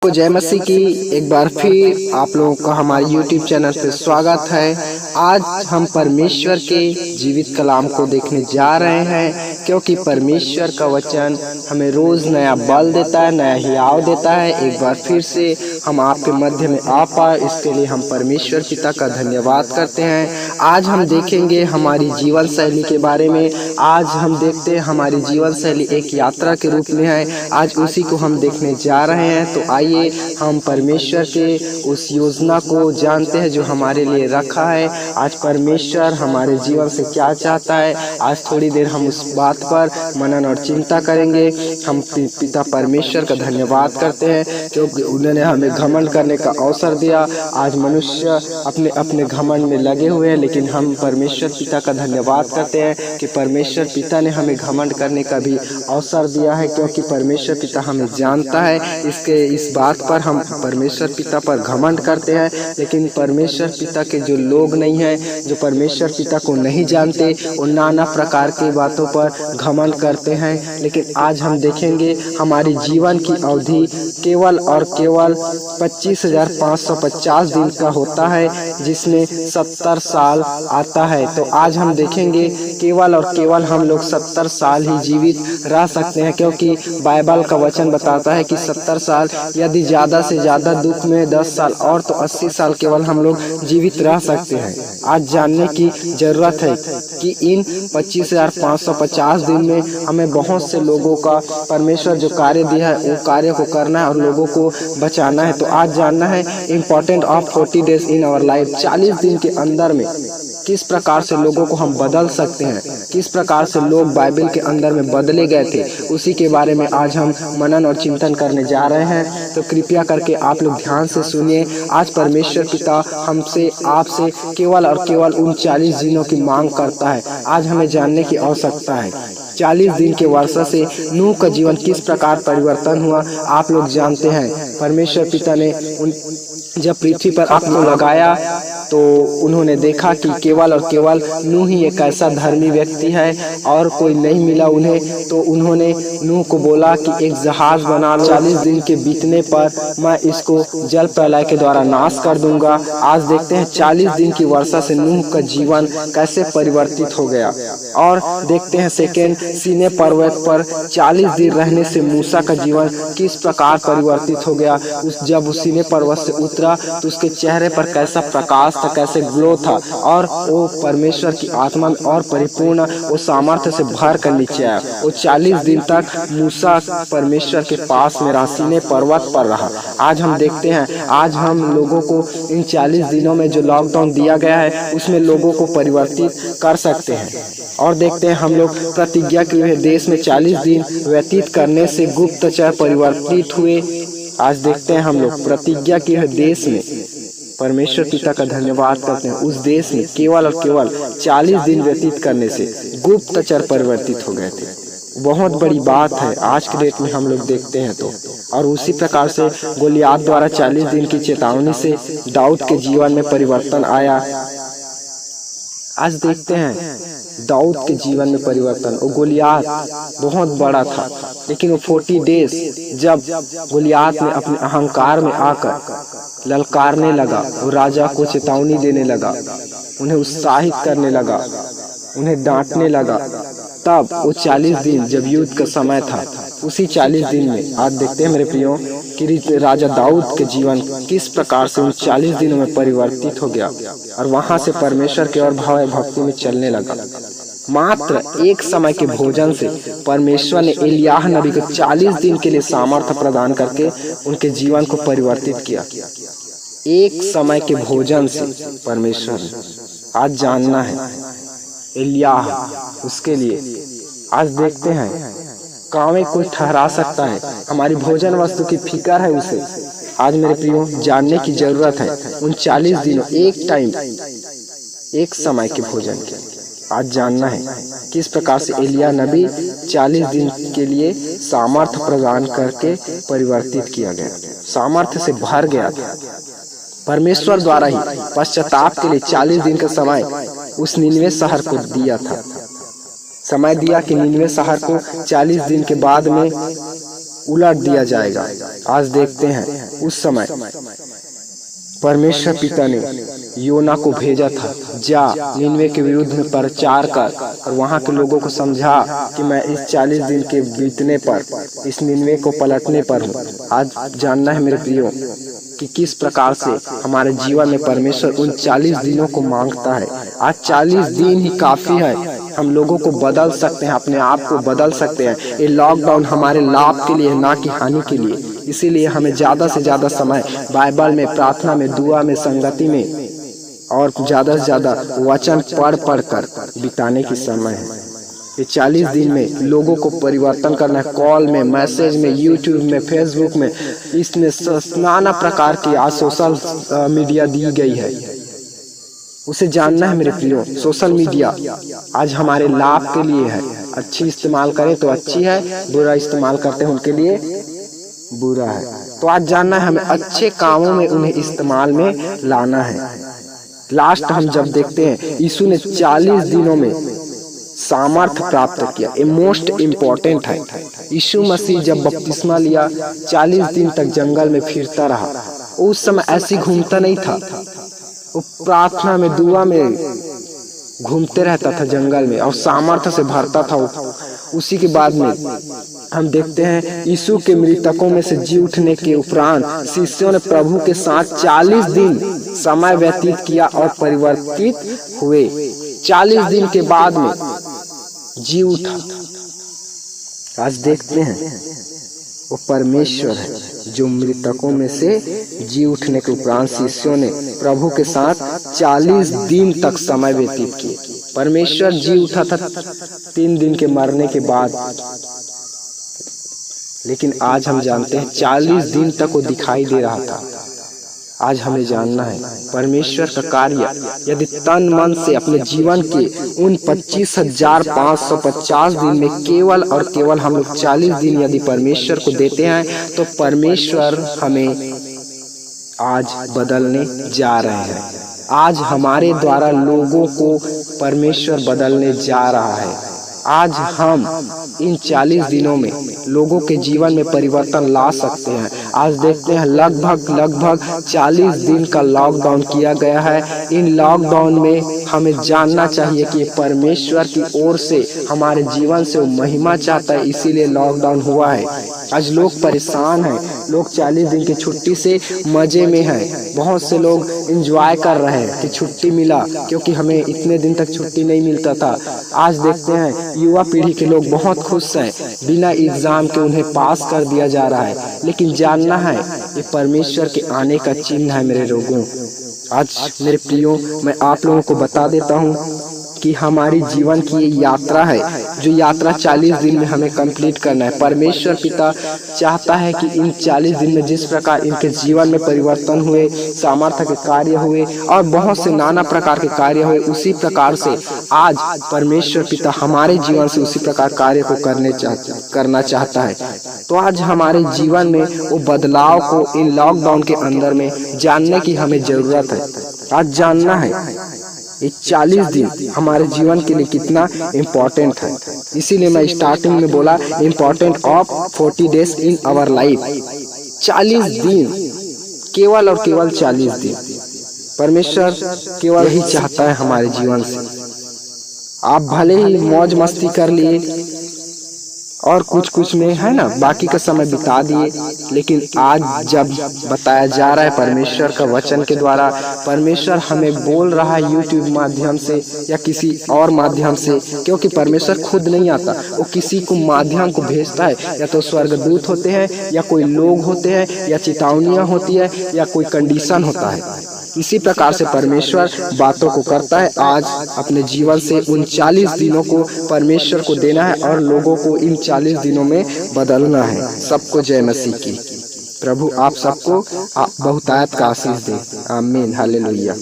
को जय मसीह की एक बार फिर आप लोगों का हमारे YouTube चैनल पे स्वागत है। आज हम परमेश्वर के जीवित कलाम को देखने जा रहे हैं, क्योंकि परमेश्वर का वचन हमें रोज नया बल देता है, नया हियाव देता है। एक बार फिर से हम आपके मध्य में आ पाए, इसके लिए हम परमेश्वर पिता का धन्यवाद करते हैं। आज हम देखेंगे हमारी जीवन शैली के बारे में। आज हम देखते हैं हमारी जीवन शैली एक यात्रा के रूप में है। आज उसी को हम देखने जा रहे हैं। तो आइए हम परमेश्वर के उस योजना को जानते हैं जो हमारे लिए रखा है। आज परमेश्वर हमारे जीवन से क्या चाहता है, आज थोड़ी देर हम उस बात पर मनन और चिंता करेंगे। हम पिता परमेश्वर का धन्यवाद करते हैं, क्योंकि उन्होंने हमें घमंड करने का अवसर दिया। आज मनुष्य अपने अपने घमंड में लगे हुए हैं, लेकिन हम परमेश्वर पिता का धन्यवाद करते हैं कि परमेश्वर पिता ने हमें घमंड करने का भी अवसर दिया है, क्योंकि परमेश्वर पिता हमें जानता है। इस बात पर हम परमेश्वर पिता पर घमंड करते हैं, लेकिन परमेश्वर पिता के जो लोग नहीं हैं, जो परमेश्वर पिता को नहीं जानते, वो नाना प्रकार की बातों पर घमंड करते हैं। लेकिन आज हम देखेंगे हमारी जीवन की अवधि केवल और केवल 25,550 दिन का होता है, जिसमें 70 साल आता है। तो आज हम देखेंगे केवल और केवल हम लोग 70 साल ही जीवित रह सकते हैं, क्योंकि बाइबल का वचन बताता है कि 70 साल, यदि ज़्यादा से ज़्यादा दुख में 10 साल और तो 80 साल केवल हम लोग जीवित रह सकते हैं। आज जानने की ज़रूरत है कि इन 25,550 दिन में हमें बहुत से लोगों का परमेश्वर जो कार्य दिया है, वो कार्य को करना है और लोगों को बचाना है। तो आज जानना है important of 40 days in our life. 40 दिन के अंदर में किस प्रकार से लोगों को हम बदल सकते हैं, किस प्रकार से लोग बाइबल के अंदर में बदले गए थे, उसी के बारे में आज हम मनन और चिंतन करने जा रहे हैं। तो कृपया करके आप लोग ध्यान से सुनिए। आज परमेश्वर पिता हमसे, आपसे केवल और केवल उन 40 दिनों की मांग करता है। आज हमें जानने की आवश्यकता है 40 दिन के वर्षा से नूह का जीवन किस प्रकार परिवर्तन हुआ। आप लोग जानते हैं परमेश्वर पिता ने जब पृथ्वी पर आपको लगाया तो उन्होंने देखा कि केवल और केवल नूह ही एक ऐसा धर्मी व्यक्ति है और कोई नहीं मिला उन्हें। तो उन्होंने नूह को बोला कि एक जहाज बना लो, 40 दिन के बीतने पर मैं इसको जल प्रलय के द्वारा नाश कर दूंगा। आज देखते हैं 40 दिन की वर्षा से नूह का जीवन कैसे परिवर्तित हो गया। और देखते हैं सेकेंड सीने पर्वत पर 40 दिन रहने से मूसा का जीवन किस प्रकार परिवर्तित हो गया। जब उस सीने पर्वत से उतरा तो उसके चेहरे पर कैसा प्रकाश था, कैसे ग्लो था, और वो परमेश्वर की आत्मा में और परिपूर्ण वो सामर्थ्य से भर कर नीचे आया। वो 40 दिन तक मूसा परमेश्वर के पास में सीने पर्वत पर रहा। आज हम देखते हैं, आज हम लोगों को इन 40 दिनों में जो लॉकडाउन दिया गया है, उसमें लोगों को परिवर्तित कर सकते हैं। और देखते हैं हम लोग प्रतिज्ञा के हुए देश में 40 दिन व्यतीत करने से गुप्तचर परिवर्तित हुए। आज देखते हैं हम लोग प्रतिज्ञा के हुए देश में परमेश्वर पिता का धन्यवाद करते हैं। उस देश में केवल और केवल 40 दिन व्यतीत करने से गुप्तचर परिवर्तित हो गए थे। बहुत बड़ी बात है आज के डेट में हम लोग देखते हैं तो। और उसी प्रकार से गोलियात द्वारा 40 दिन की चेतावनी से दाऊद के जीवन में परिवर्तन आया। आज देखते हैं दाऊद के जीवन में परिवर्तन। वो गोलियात बहुत बड़ा था, लेकिन वो 40 डेज जब गोलियात ने अपने अहंकार में आकर ललकारने लगा, वो राजा को चेतावनी देने लगा, उन्हें उत्साहित करने लगा, उन्हें डांटने लगा, तब वो 40 दिन जब युद्ध का समय था, उसी 40 दिन में आज देखते हैं मेरे प्रियो कि राजा दाऊद के जीवन किस प्रकार से उन 40 दिनों में परिवर्तित हो गया और वहां से परमेश्वर के और भाव भक्ति में चलने लगा। मात्र एक समय के भोजन से परमेश्वर ने एलियाह नबी को 40 दिन के लिए सामर्थ्य प्रदान करके उनके जीवन को परिवर्तित किया। एक समय के भोजन से परमेश्वर आज जानना है एलियाह उसके लिए। आज देखते हैं कामें कोई ठहरा सकता है, हमारी भोजन वस्तु की फिकर है उसे। आज मेरे प्रियो जानने की जरूरत है उन 40 दिनों एक टाइम एक समय के भोजन के। आज जानना है किस प्रकार से एलिया नबी 40 दिन के लिए सामर्थ्य प्रदान करके परिवर्तित किया गया, सामर्थ्य से भर गया। परमेश्वर द्वारा ही पश्चाताप के लिए 40 दिन का समय उस निनवे शहर को दिया था। समय दिया कि निनवे शहर को 40 दिन के बाद में उलट दिया जाएगा। आज देखते हैं उस समय परमेश्वर पिता ने योना को भेजा था, जा निनवे के विरुद्ध में प्रचार कर और वहाँ के लोगों को समझा कि मैं इस 40 दिन के बीतने पर इस निनवे को पलटने पर हूँ। आज जानना है मेरे प्रियो कि किस प्रकार से हमारे जीवन में परमेश्वर उन 40 दिनों को मांगता है। आज 40 दिन ही काफी है, हम लोगों को बदल सकते हैं, अपने आप को बदल सकते हैं। ये लॉकडाउन हमारे लाभ के लिए, ना कि हानि के लिए। इसीलिए हमें ज्यादा से ज्यादा समय बाइबल में, प्रार्थना में, दुआ में, संगति में और ज्यादा से ज्यादा वचन पढ़ कर बिताने की समय है। ये 40 दिन में लोगों को परिवर्तन करना है। कॉल में, मैसेज में, यूट्यूब में, फेसबुक में, इसमें नाना प्रकार की आज सोशल मीडिया दी गई है। उसे जानना है मेरे प्रियो। सोशल मीडिया आज हमारे लाभ के लिए है। अच्छी इस्तेमाल करें तो अच्छी है, बुरा इस्तेमाल करते हैं उनके लिए बुरा है। तो आज जानना है हमें अच्छे कामों में उन्हें इस्तेमाल में लाना है। लास्ट हम जब देखते हैं यीशु ने 40 दिनों में सामर्थ प्राप्त किया। ये मोस्ट इम्पोर्टेंट है। यीशु मसीह जब बपतिस्मा लिया 40 दिन तक जंगल में फिरता रहा। उस समय ऐसी घूमता नहीं था, वो प्रार्थना में, दुआ में घूमते रहता था जंगल में और सामर्थ्य से भरता था। उसी के बाद में हम देखते हैं यीशु के मृतकों में से जी उठने के उपरांत शिष्यों ने प्रभु के साथ 40 दिन समय व्यतीत किया और परिवर्तित हुए। 40 दिन के बाद में जी उठा। आज देखते हैं वो परमेश्वर है जो मृतकों में से जी उठने के उपरांत शिष्यों ने प्रभु के साथ 40 दिन तक समय व्यतीत किए। परमेश्वर जी उठा था 3 दिन के मरने के बाद, लेकिन आज हम जानते हैं 40 दिन तक वो दिखाई दे रहा था। आज हमें जानना है परमेश्वर का कार्य यदि तन मन से अपने जीवन के उन 25,550 दिन में केवल और केवल हम लोग 40 दिन यदि परमेश्वर को देते हैं तो परमेश्वर हमें आज बदलने जा रहे हैं। आज हमारे द्वारा लोगों को परमेश्वर बदलने जा रहा है। आज हम इन 40 दिनों में लोगों के जीवन में परिवर्तन ला सकते हैं। आज देखते हैं लगभग 40 दिन का लॉकडाउन किया गया है। इन लॉकडाउन में हमें जानना चाहिए कि परमेश्वर की ओर से हमारे जीवन से वो महिमा चाहता है, इसीलिए लॉकडाउन हुआ है। आज लोग परेशान हैं, लोग 40 दिन की छुट्टी से मजे में हैं। बहुत से लोग एंजॉय कर रहे हैं कि छुट्टी मिला, क्योंकि हमें इतने दिन तक छुट्टी नहीं मिलता था। आज देखते हैं युवा पीढ़ी के लोग बहुत खुश हैं, बिना एग्जाम के उन्हें पास कर दिया जा रहा है। लेकिन जानना है ये परमेश्वर के आने का चिन्ह है मेरे लोगों। आज मेरे प्रियो, मैं आप लोगों को बता देता हूँ कि हमारी जीवन की ये यात्रा है, जो यात्रा 40 दिन में हमें कंप्लीट करना है। परमेश्वर पिता चाहता है कि इन 40 दिन में जिस प्रकार इनके जीवन में परिवर्तन हुए, सामर्थ्य के कार्य हुए और बहुत से नाना प्रकार के कार्य हुए, उसी प्रकार से आज परमेश्वर पिता हमारे जीवन से उसी प्रकार कार्य को करना चाहता है। तो आज हमारे जीवन में वो बदलाव को इन लॉकडाउन के अंदर में जानने की हमें जरूरत है। आज जानना है ये 40 दिन हमारे जीवन के लिए कितना इम्पोर्टेंट है। इसीलिए मैं स्टार्टिंग में बोला important of 40 days in our life. 40 दिन, केवल और केवल 40 दिन परमेश्वर केवल ही चाहता है हमारे जीवन से। आप भले ही मौज मस्ती कर लिए और कुछ में है ना, बाकी का समय बिता दिए, लेकिन आज जब बताया जा रहा है परमेश्वर का वचन के द्वारा, परमेश्वर हमें बोल रहा है यूट्यूब माध्यम से या किसी और माध्यम से, क्योंकि परमेश्वर खुद नहीं आता, वो किसी को माध्यम को भेजता है। या तो स्वर्गदूत होते हैं, या कोई लोग होते हैं, या चेतावनियां होती है, या कोई कंडीशन होता है। इसी प्रकार से परमेश्वर बातों को करता है। आज अपने जीवन से उन 40 दिनों को परमेश्वर को देना है और लोगों को इन 40 दिनों में बदलना है। सबको जय मसीह की। प्रभु आप सबको बहुतायत का आशीष दे। आमीन, हालेलुया।